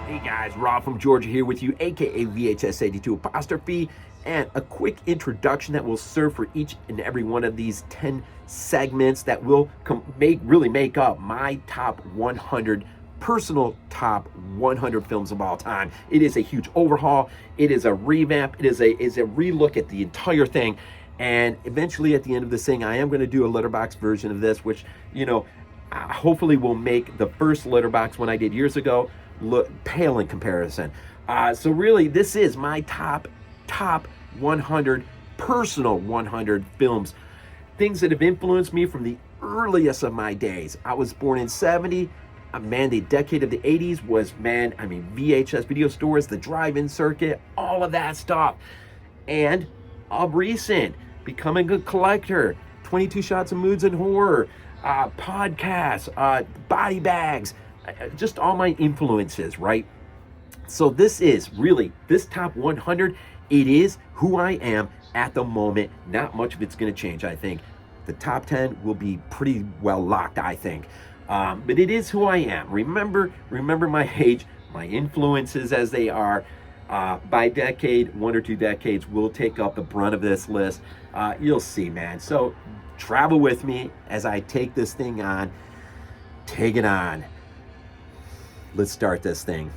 Hey guys, Rob from Georgia here with you, aka VHS82 apostrophe, and a quick introduction that will serve for each and every one of these 10 segments that will really make up my top 100 personal top 100 films of all time. It is a huge overhaul. It is a revamp. It is a relook at the entire thing. And eventually at the end of this thing, I am going to do a Letterboxd version of this, which, hopefully will make the first Letterboxd one I did years ago look pale in comparison. So really, this is my top 100 personal 100 films, things that have influenced me from the earliest of my days. I was born in 70. Man, the decade of the 80s was, VHS video stores, the drive-in circuit, all of that stuff. And of recent, becoming a collector, 22 shots of Moodz and horror, podcasts, body bags, just all my influences, right? So this top 100, it is who I am at the moment. Not much of it's going to change, I think. The top 10 will be pretty well locked, I think. But it is who I am. Remember my age, my influences as they are. By decade, 1 or 2 decades, will take up the brunt of this list. You'll see, man. So travel with me as I take this thing on. Take it on. Let's start this thing.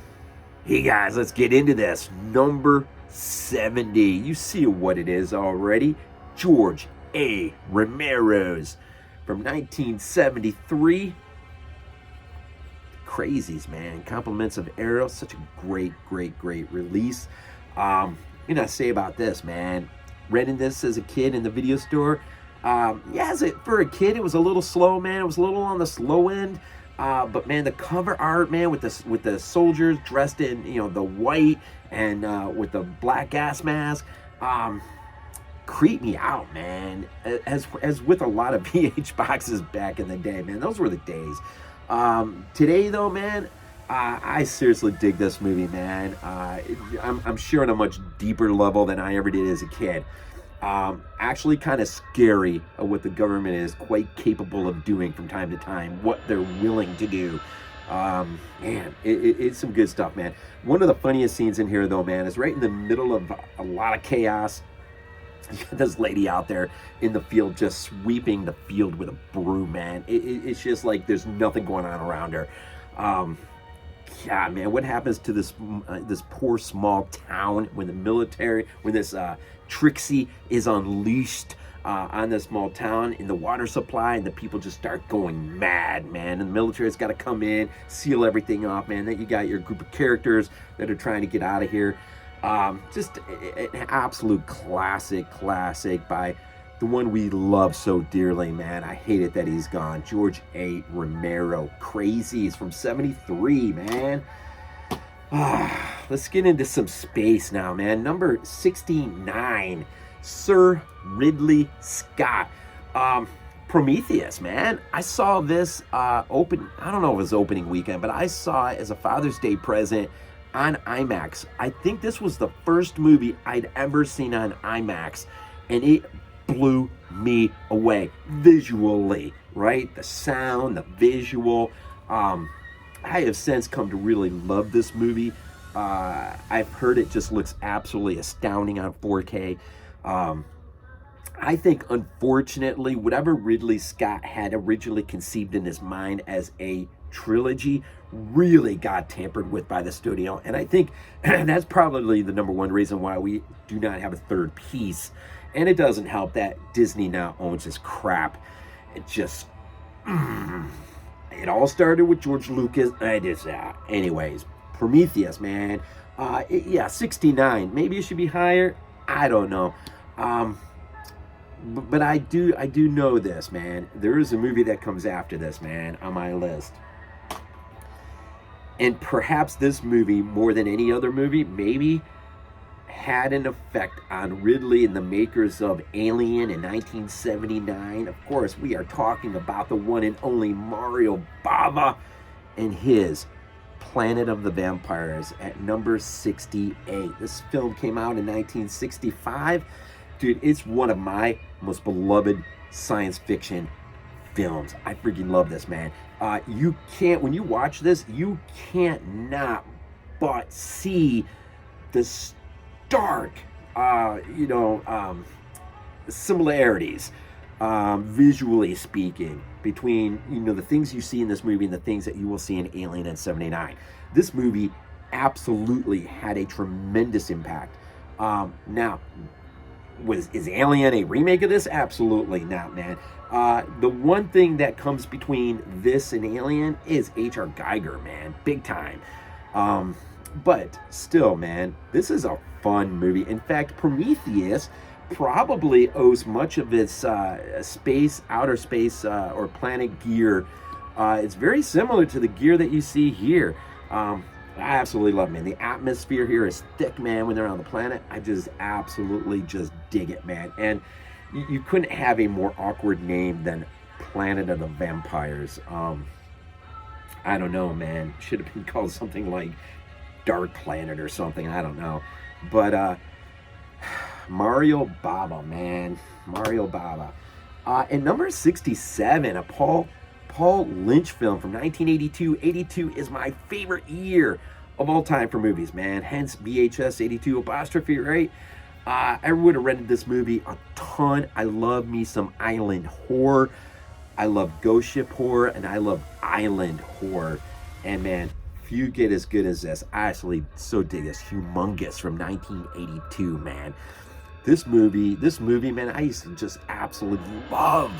Hey guys, let's get into this. Number 70. You see what it is already. George A. Romero's from 1973. Crazies, man. Compliments of Arrow. Such a great release. I say about this, man. Renting this as a kid in the video store. For a kid, it was a little slow, man. It was a little on the slow end. But man, the cover art, man, with the soldiers dressed in, the white and with the black gas mask, creeped me out, man. As with a lot of VH boxes back in the day, man. Those were the days. Today, though, man, I seriously dig this movie, man. I'm sure on a much deeper level than I ever did as a kid. Actually kind of scary what the government is quite capable of doing from time to time, what they're willing to do. It's some good stuff, man. One of the funniest scenes in here, though, man, is right in the middle of a lot of chaos. You got this lady out there in the field just sweeping the field with a broom, man. It's just like there's nothing going on around her. God, man, what happens to this poor small town when this Trixie is unleashed on this small town in the water supply, and the people just start going mad, man. And the military's got to come in, seal everything off, man. Then you got your group of characters that are trying to get out of here. Just an absolute classic by the one we love so dearly, man. I hate it that he's gone. George A. Romero. Crazies from 73, man. Let's get into some space now, man. Number 69, Sir Ridley Scott. Prometheus, man. I saw this I don't know if it was opening weekend, but I saw it as a Father's Day present on IMAX. I think this was the first movie I'd ever seen on IMAX, and it blew me away visually, right? The sound, the visual. I have since come to really love this movie. I've heard it just looks absolutely astounding on 4K. I think, unfortunately, whatever Ridley Scott had originally conceived in his mind as a trilogy really got tampered with by the studio. And I think that's probably the number one reason why we do not have a third piece. And it doesn't help that Disney now owns this crap. It just... It all started with George Lucas. Anyways, Prometheus, man. 69. Maybe it should be higher. I don't know. But I do know this, man. There is a movie that comes after this, man, on my list. And perhaps this movie, more than any other movie, maybe had an effect on Ridley and the makers of Alien in 1979. Of course, we are talking about the one and only Mario Bava and his Planet of the Vampires at number 68. This film came out in 1965. Dude, it's one of my most beloved science fiction films. I freaking love this, man. When you watch this, you can't not but see the stark, similarities, visually speaking, between the things you see in this movie and the things that you will see in Alien and 79. This movie absolutely had a tremendous impact. Now, is Alien a remake of this? Absolutely not, man. The one thing that comes between this and Alien is H.R. Geiger, man, big time. But still, man, this is a fun movie. In fact, Prometheus probably owes much of its outer space or planet gear. It's very similar to the gear that you see here. I absolutely love it, man. The atmosphere here is thick, man, when they're on the planet. I just absolutely just dig it, man. And you couldn't have a more awkward name than Planet of the Vampires. I don't know, man. Should have been called something like Dark Planet or something. I don't know. But Mario Bava, man. Mario Bava. And number 67, a Paul Lynch film from 1982. 82 is my favorite year of all time for movies, man. Hence VHS 82 apostrophe, right? I would have rented this movie a ton. I love me some island horror. I love ghost ship horror, and I love island horror. And man, few get as good as this. I actually so dig this. Humongous from 1982, man. This movie, man, I used to just absolutely love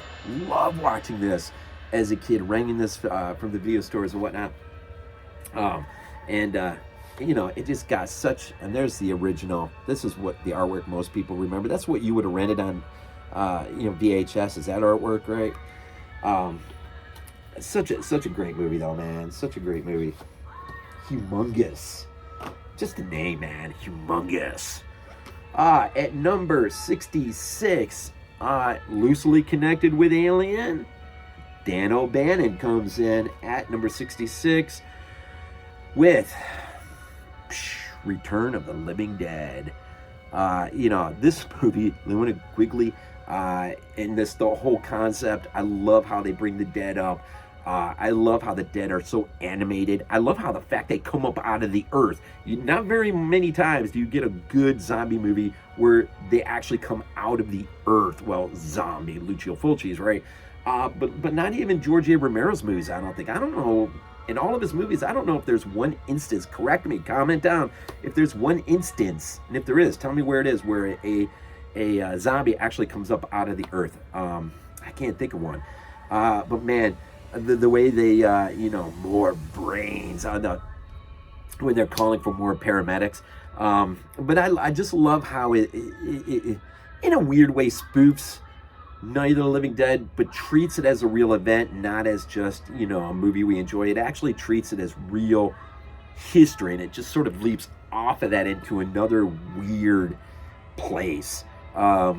watching this as a kid, renting this from the video stores and whatnot. It just got such, and there's the original. This is what the artwork most people remember. That's what you would have rented on, VHS. Is that artwork, right? Such a great movie, though, man. Such a great movie. Humongous. Just the name, man. Humongous. At number 66, loosely connected with Alien, Dan O'Bannon comes in at number 66 with Return of the Living Dead. This movie, Linnea Quigley, and the whole concept, I love how they bring the dead up. I love how the dead are so animated. I love how the fact they come up out of the earth. Not very many times do you get a good zombie movie where they actually come out of the earth. Well, zombie, Lucio Fulci's, right? But not even George A. Romero's movies, I don't think. I don't know. In all of his movies, I don't know if there's one instance, correct me, comment down, if there's one instance, and if there is, tell me where it is, where a zombie actually comes up out of the earth. I can't think of one. But man, the way they, more brains when they're calling for more paramedics. But I just love how it in a weird way, spoofs Night of the Living Dead, but treats it as a real event, not as just, a movie we enjoy. It actually treats it as real history, and it just sort of leaps off of that into another weird place. I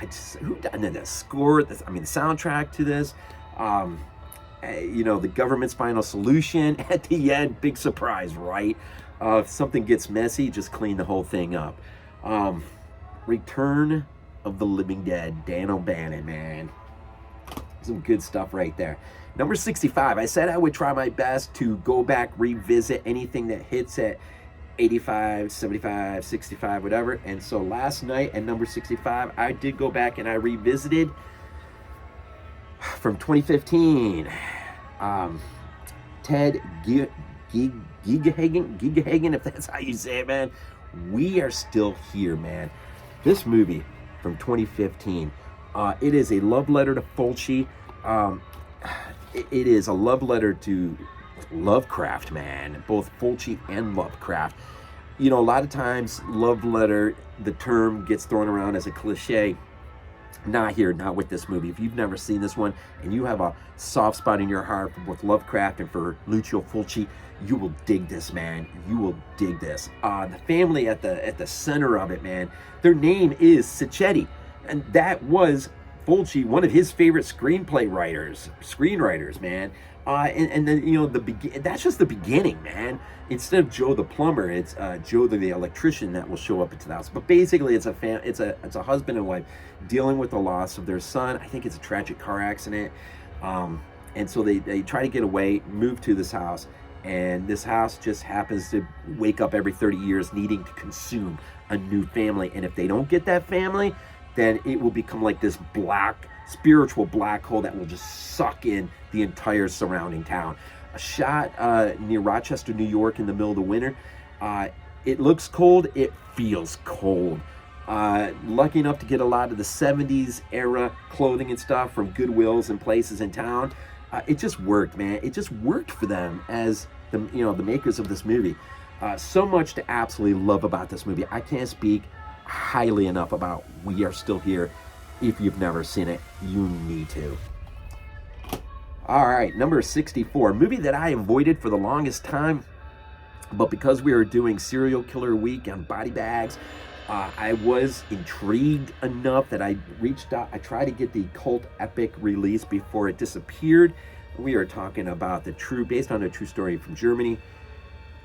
just, who done the score? The soundtrack to this. The government's final solution at the end, big surprise, right? If something gets messy, just clean the whole thing up. Return of the Living Dead, Dan O'Bannon, man. Some good stuff right there. Number 65, I said I would try my best to go back, revisit anything that hits at 85, 75, 65, whatever. And so last night at number 65, I did go back and I revisited from 2015, Ted Gigahagen, if that's how you say it, man. We Are Still Here, man. This movie from 2015, it is a love letter to Fulci. It is a love letter to Lovecraft, man. Both Fulci and Lovecraft. A lot of times, love letter, the term gets thrown around as a cliche. Not here, not with this movie. If you've never seen this one and you have a soft spot in your heart for both Lovecraft and for Lucio Fulci, you will dig this, man. You will dig this. The family at the center of it, man. Their name is Sacchetti, and that was Fulci, one of his favorite screenwriters, man. And then that's just the beginning, man. Instead of Joe the plumber, it's Joe the electrician that will show up into the house. But basically, it's a husband and wife dealing with the loss of their son. I think it's a tragic car accident, and so they try to get away, move to this house, and this house just happens to wake up every 30 years needing to consume a new family. And if they don't get that family, then it will become like this spiritual black hole that will just suck in the entire surrounding town. A shot near Rochester, New York in the middle of the winter. It looks cold, it feels cold. Lucky enough to get a lot of the 70s era clothing and stuff from Goodwills and places in town. It just worked, man. It just worked for them as the makers of this movie. So much to absolutely love about this movie. I can't speak highly enough about We Are Still Here. If you've never seen it, you need to. All right, number 64, a movie that I avoided for the longest time, but because we were doing Serial Killer Week on body bags, I was intrigued enough that I reached out. I tried to get the cult epic release before it disappeared. We are talking about based on a true story from Germany,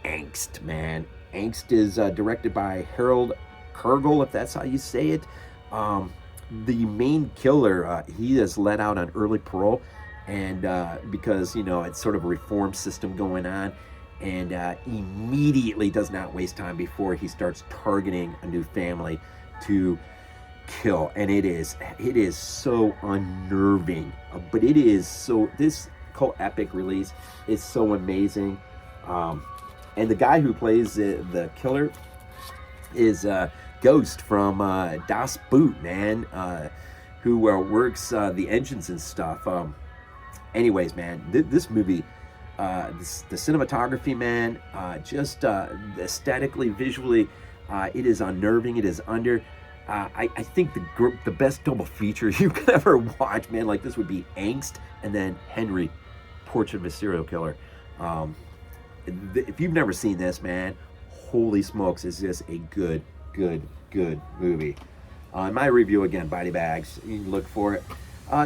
Angst, man. Angst is directed by Harold Kurgel, if that's how you say it. The main killer, he is let out on early parole, and because it's sort of a reform system going on, and immediately does not waste time before he starts targeting a new family to kill. And it is so unnerving, but this cult epic release is so amazing. And the guy who plays the killer is Ghost from Das Boot, man, who works the engines and stuff. Anyways, man, this movie, the cinematography, man, just aesthetically, visually, it is unnerving. It is I think the best double feature you could ever watch, man, like this would be Angst and then Henry, Portrait of a Serial Killer. If you've never seen this, man, holy smokes, is this a good movie. My review again, body bags, you can look for it.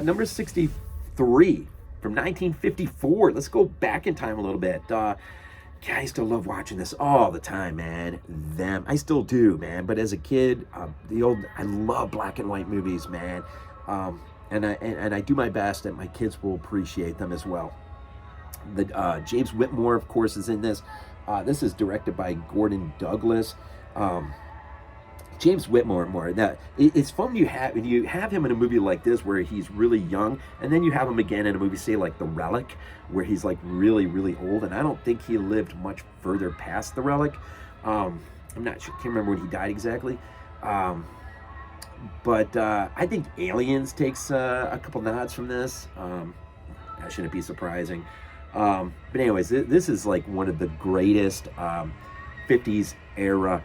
Number 63 from 1954. Let's go back in time a little bit. I still love watching this all the time, man. I still do, man. But as a kid, I love black and white movies, man. And I do my best that my kids will appreciate them as well. James Whitmore, of course, is in this. This is directed by Gordon Douglas. James Whitmore, it's fun when you have him in a movie like this where he's really young, and then you have him again in a movie, say like The Relic, where he's like really, really old, and I don't think he lived much further past The Relic. I'm not sure, can't remember when he died exactly. But I think Aliens takes a couple nods from this. That shouldn't be surprising. But anyways, this is like one of the greatest 50s era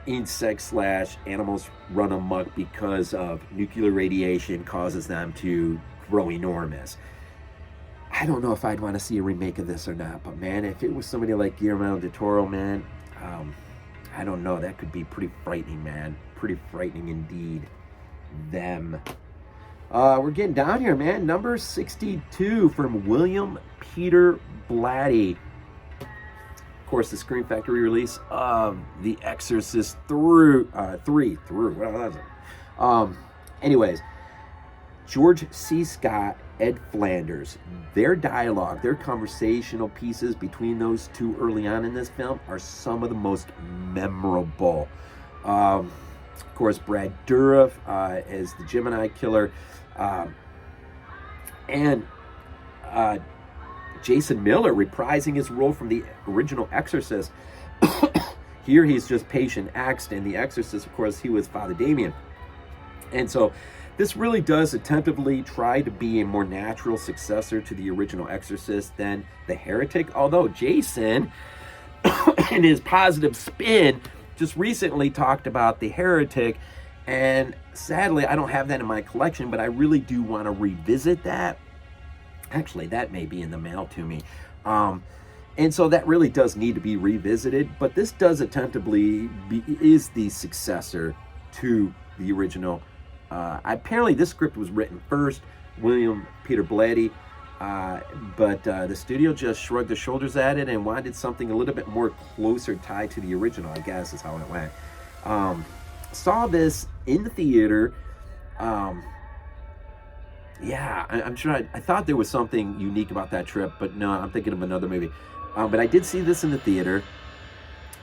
insects / animals run amok because of nuclear radiation causes them to grow enormous. I don't know if I'd want to see a remake of this or not, but man, if it was somebody like Guillermo del Toro, man, I don't know, that could be pretty frightening, man. Pretty frightening indeed. We're getting down here, man. Number 62 from William Peter Blatty. Of course, the Scream Factory release of The Exorcist 3. Anyways, George C. Scott, Ed Flanders, their dialogue, their conversational pieces between those two early on in this film are some of the most memorable. Of course, Brad Dourif as the Gemini killer, and Jason Miller reprising his role from the original Exorcist. Here he's just Patient X, and the Exorcist, of course, he was Father Damien. And so this really does attentively try to be a more natural successor to the original Exorcist than The Heretic, although Jason, in his positive spin, just recently talked about The Heretic, and sadly I don't have that in my collection, but I really do want to revisit that. Actually, that may be in the mail to me. And so that really does need to be revisited, but this does attentively is the successor to the original. Apparently this script was written first, William Peter Blatty, but the studio just shrugged their shoulders at it and wanted something a little bit more closer tied to the original, I guess is how it went. Saw this in the theater. Yeah, I'm sure. I thought there was something unique about that trip, but no, I'm thinking of another movie. But I did see this in the theater,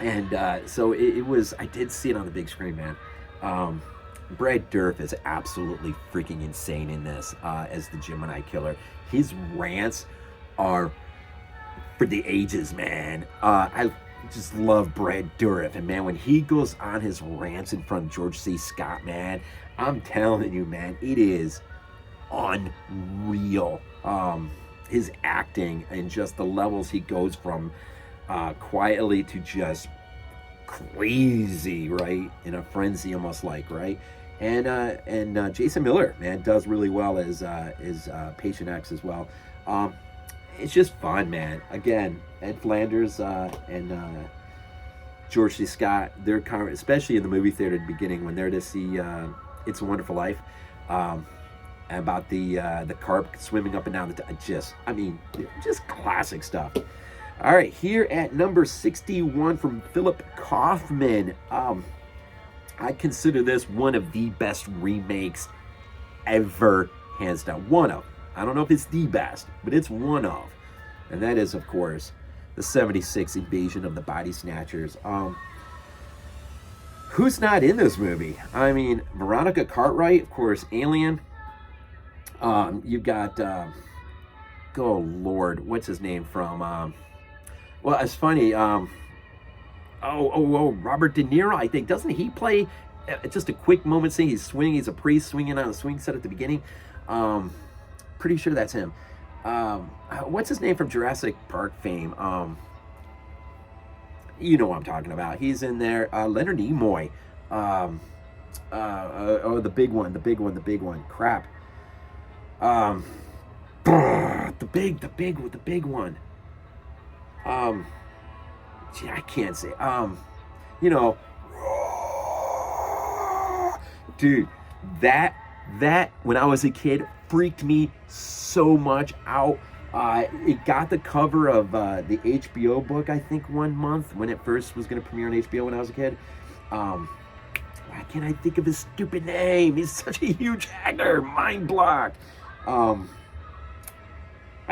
and so it was. I did see it on the big screen, man. Um, Brad Dourif is absolutely freaking insane in this as the Gemini killer. His rants are for the ages, man. I just love Brad Dourif, and man, when he goes on his rants in front of George C. Scott, man, I'm telling you, man, it is unreal. His acting and just the levels he goes from quietly to just crazy, right? In a frenzy, almost like, right? And Jason Miller, man, does really well as Patient X as well. It's just fun, man. Again, Ed Flanders and George C. Scott, they're especially in the movie theater at the beginning when they're to see It's a Wonderful Life. About the carp swimming up and down just classic stuff. All right, here at number 61 from Philip Kaufman. I consider this one of the best remakes ever, hands down. One of. I don't know if it's the best, but it's one of. And that is, of course, the 76 Invasion of the Body Snatchers. Who's not in this movie? I mean, Veronica Cartwright, of course, Alien. You've got, oh Lord, what's his name from, well, it's funny, Robert De Niro, I think, doesn't he play, just a quick moment scene, he's swinging, he's a priest swinging on a swing set at the beginning, pretty sure that's him. What's his name from Jurassic Park fame, you know what I'm talking about, he's in there, Leonard Nimoy, the big one, crap. The big one. Gee, I can't say. You know, dude, that when I was a kid freaked me so much out. It got the cover of the HBO book, I think, one month when it first was going to premiere on HBO when I was a kid. Why can't I think of his stupid name? He's such a huge actor. Mind block. I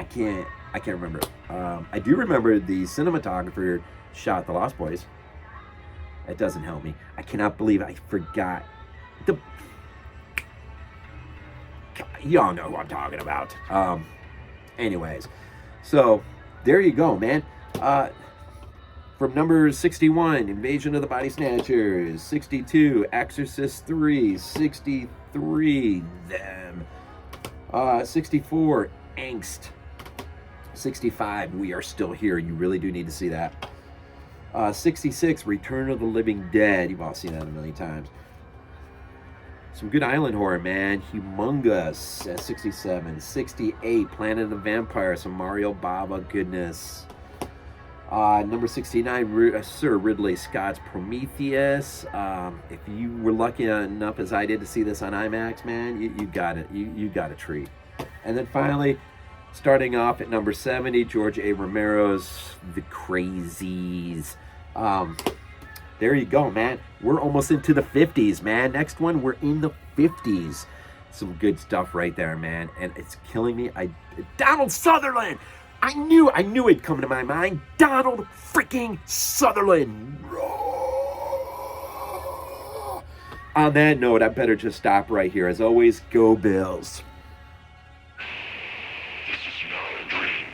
can't remember. I do remember the cinematographer shot The Lost Boys. That doesn't help me. I cannot believe I forgot. Y'all know who I'm talking about. Anyways, so there you go, man. From number 61, Invasion of the Body Snatchers. 62, Exorcist 3. 63, Them. 64, Angst. 65, We Are Still Here. You really do need to see that. 66, Return of the Living Dead. You've all seen that a million times. Some good island horror, man. Humongous at 67. 68, Planet of the Vampire. Some Mario Bava goodness. Number 69, Sir Ridley Scott's Prometheus. If you were lucky enough as I did to see this on IMAX, man, you got it. You got a treat. And then finally, starting off at number 70, George A. Romero's The Crazies. There you go, man. We're almost into the 50s, man. Next one, we're in the 50s. Some good stuff right there, man. And it's killing me. Donald Sutherland! I knew it'd come to my mind. Donald freaking Sutherland! On that note, I better just stop right here. As always, go Bills. This is not a dream.